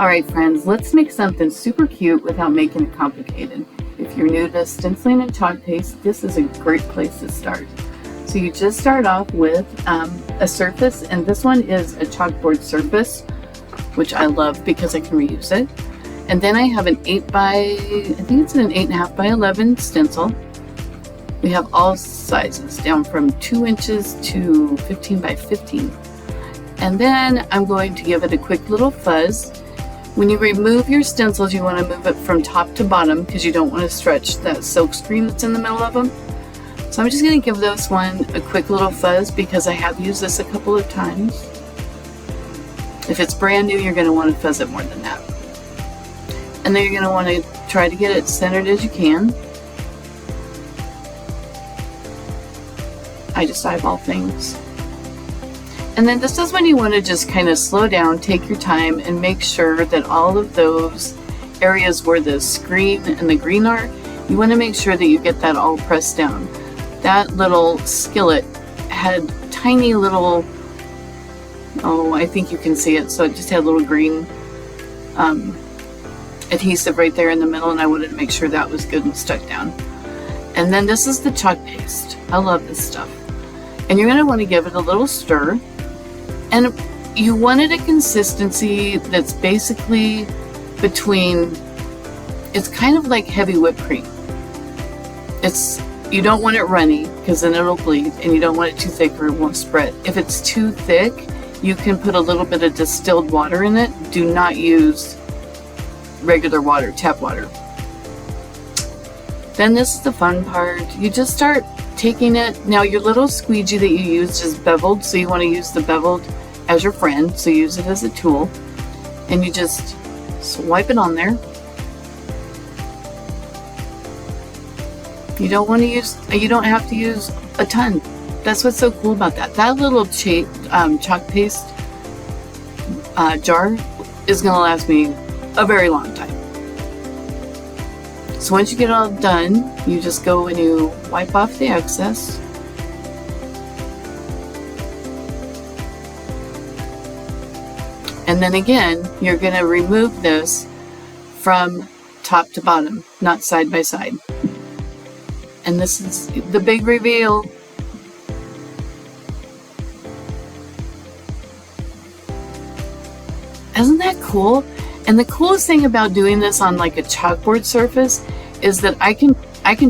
Alright friends, let's make something super cute without making it complicated. If you're new to stenciling and chalk paste, this is a great place to start. So you just start off with a surface, and this one is a chalkboard surface, which I love because I can reuse it. And then I have an 8.5 by 11 stencil. We have all sizes, down from 2 inches to 15 by 15. And then I'm going to give it a quick little fuzz. When you remove your stencils, you want to move it from top to bottom because you don't want to stretch that silk screen that's in the middle of them. So I'm just going to give this one a quick little fuzz because I have used this a couple of times. If it's brand new, you're going to want to fuzz it more than that. And then you're going to want to try to get it centered as you can. I just eyeball things. And then this is when you want to just kind of slow down, take your time, and make sure that all of those areas where the screen and the green are, you want to make sure that you get that all pressed down. That little skillet had tiny little, I think you can see it, so it just had a little green adhesive right there in the middle, and I wanted to make sure that was good and stuck down. And then this is the chalk paste. I love this stuff. And you're going to want to give it a little stir. And you wanted a consistency that's basically between, it's kind of like heavy whipped cream. You don't want it runny because then it'll bleed, and you don't want it too thick or it won't spread. If it's too thick, you can put a little bit of distilled water in it. Do not use regular water, tap water. Then this is the fun part. You just start taking it. Now your little squeegee that you used is beveled, so you want to use the beveled as your friend, so use it as a tool, and you just swipe it on there. You don't have to use a ton. That's what's so cool about that. That little chalk paste jar is going to last me a very long time. So once you get it all done, you just go and you wipe off the excess. And then again, you're going to remove this from top to bottom, not side by side. And this is the big reveal. Isn't that cool? And the coolest thing about doing this on like a chalkboard surface is that I can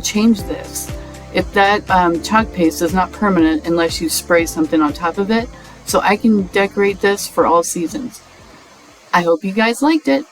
change this. If that chalk paste is not permanent unless you spray something on top of it, so I can decorate this for all seasons. I hope you guys liked it.